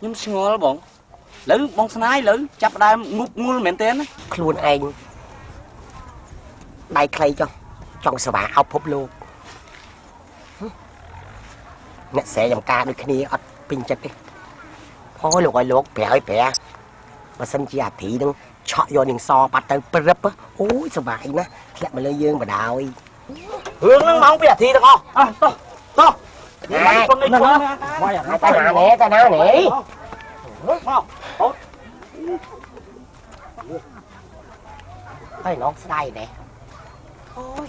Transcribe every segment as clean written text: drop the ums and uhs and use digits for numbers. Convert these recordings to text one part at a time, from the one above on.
ខ្ញុំស្ងល់បងលើបងស្នាយលើចាប់ដើមងុបងុលមែនទេណាខ្លួនឯងដៃខ្លីចុះចង់សបាអោបភពលោកអ្នកស្រែចំការដូចគ្នាអត់ពេញចិត្តទេអូលោកឲ្យលោកប្រែឲ្យប្រែបើសិនជាអាធីនឹងឆក់យកនាងសបាត់ទៅព្រឹបអូយសបាយណាស់ធ្លាក់មកលើយើងបដ ாய் រឿងហ្នឹងមកពីអាធីទាំងអស់តោះមកប៉ុណ្ណេះមកតាណានេះតាណានេះមកអូហើយឡងស្ដាយនេះអូយ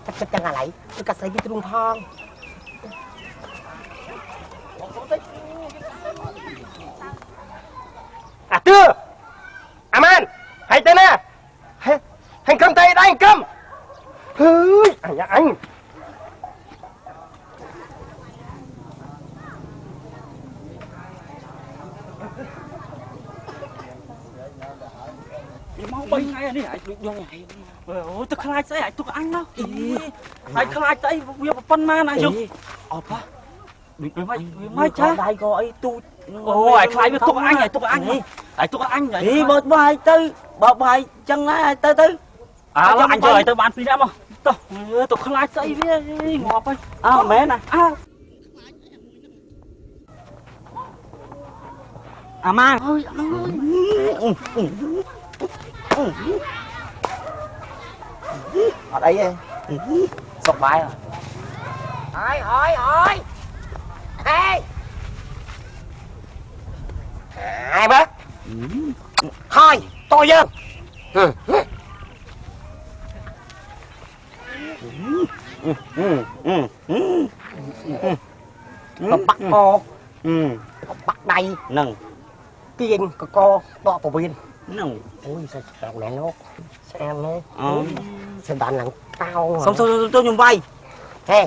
ចិត្តទាំងអាឡៃគឺកាត់ស្រីពីទ្រូងផងអាទឿអាម៉ានហើយទៅណាហើយកំតៃដៃកំហើយអញមក3ថ្ងៃនេះអាចដូចយកអូទៅខ្លាចស្អីអាចទុកអញណាអាចខ្លាចស្អីវាប៉ុណ្ណាណាយកអបដូចមិនចាដៃក៏អីទូចអូអាចខ្លាចវាទុកអញអាចទុកអញអាចទុកអញបើបាយទៅបើបាយចឹងណាទៅអញយកឲ្យទៅបាន2នាក់មកទៅខ្លាចស្អីវាងាប់ហើយមែនណាអាម៉ាអើយអត់អីទេសុខបាយហើយហេហើយមើលហើយតោយើងបាក់កបាក់ដៃហ្នឹងទៀនកកដកពវៀនហ្នឹងអូយសាច់ឆ្កែណែលោកស្អាតណាស់សណ្ដានឡើងតោសុំខ្ញុំវាយហេ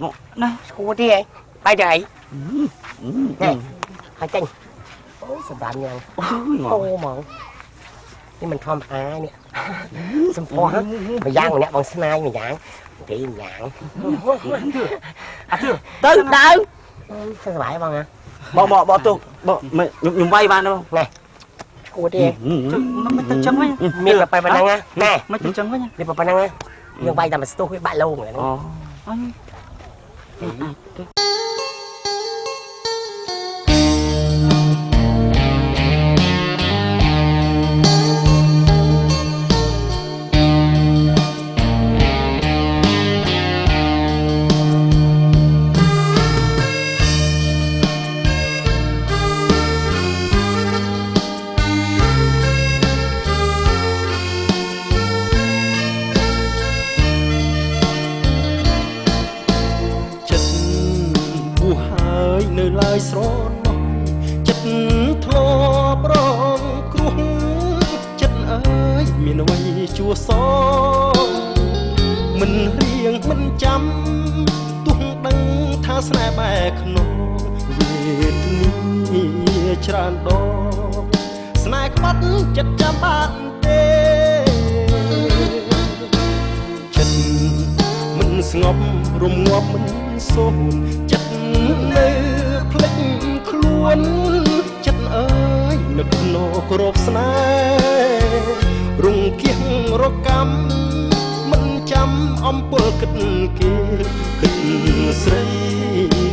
ណាឈួរទីអីបាយទៅអីហើយចេញអូយសណ្ដានយ៉ាងអូហ្មងនេះមិនធម្មតានេះសំពោះម្យ៉ាងម្នាក់បងស្នាយម្យ៉ាងទីម្យ៉ាងអាទឿទៅដើរសប្បាយបងហ៎បោទុកខ្ញុំវាយបានទេណែឈួរទីមិនទៅចឹងវិញមានតែប៉ុណ្្នឹងណែមិនទៅចឹងវិញនេះប៉ុណ្្នឹងយើងវាយតែមកស្ទុះវាបាក់លោងហ្នឹងស្រណោះចិត្តធ្លាប់រងគ្រោះចិត្តអើយមានអ្វីជួសមិនរៀងមិនចាំទោះដឹងថាស្នេហ៍បែកក្នុងវេទនាច្រើនដងស្នេហ៍ក្បត់ចិត្តចាំបានទេចិត្តមិនស្ងប់រំងាប់មិនសូនចិត្តនៅភ្លេចខ្លួនចិត្តអើយនឹកណោគ្រប់ស្នេហ៍រងគៀងរកម្មមិនចាំអំពើគិតគេគិតស្រី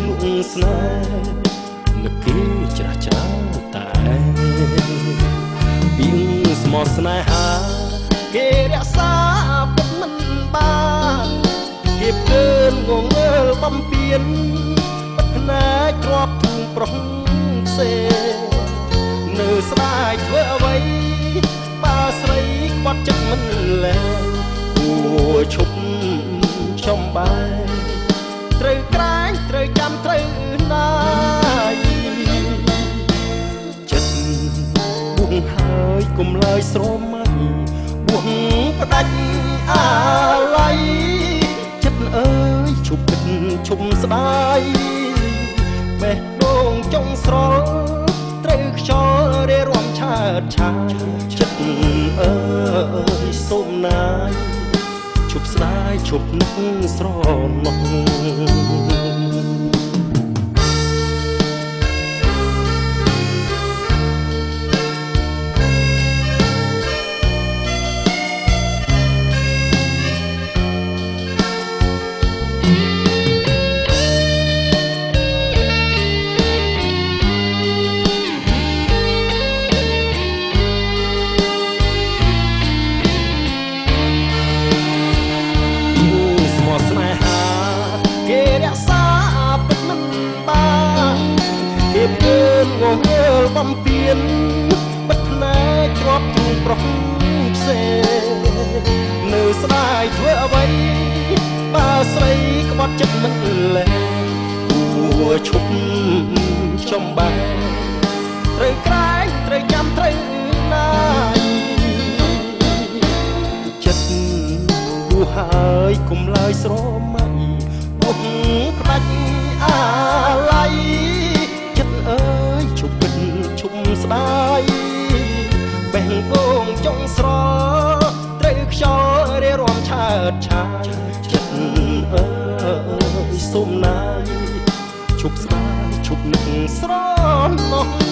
លួងស្នេហ៍នឹកគេច្រាស់ច្រាតែពីងស្មោះស្នេហាគេរក្សាពុតមិនបានគេពើងងើលបំពេញណែគ្រាប់ធុងប្រុសផ្សេនៅស្ដាយធ្វើអ្វីបើស្រីក្បត់ចិត្តមិនលែងគួរឈប់ចំបាយត្រូវក្រាញត្រូវចាំត្រូវណាយចិត្តបួងហើយកុំឡើយស្រមៃបួងផ្ដាច់អាឡ័យចិត្តអើយឈប់គិតឈប់ស្ដាយបេះដូងចុងស្រលត្រូវខ្យល់រារាំឆើតឆាយចិត្តអើយសូមណាយឈប់ស្ដាយឈប់នឹកស្រណោះ នបិទភ្នែកគ្រាប់ទូងប្រុសផ្សេងនៅស្ដាយធ្វើអ្វីបើស្រីក្បត់ចិត្តមិនលែងគួរឈប់ចំបែត្រូវក្រែងត្រូវចាំត្រូវណាយចិត្តយូរហើយគុំឡើយស្រមៃពុកផ្ដាច់អាឡ័យចិត្តអើយឈប់ពិតឈប់ស្ដាយបេះដូងចង់ស្រត្រូវខ្យល់រារាំឆើតឆាយចិត្តអើយសុំណាយឈប់ស្ដាយឈប់នឹកស្រណោះ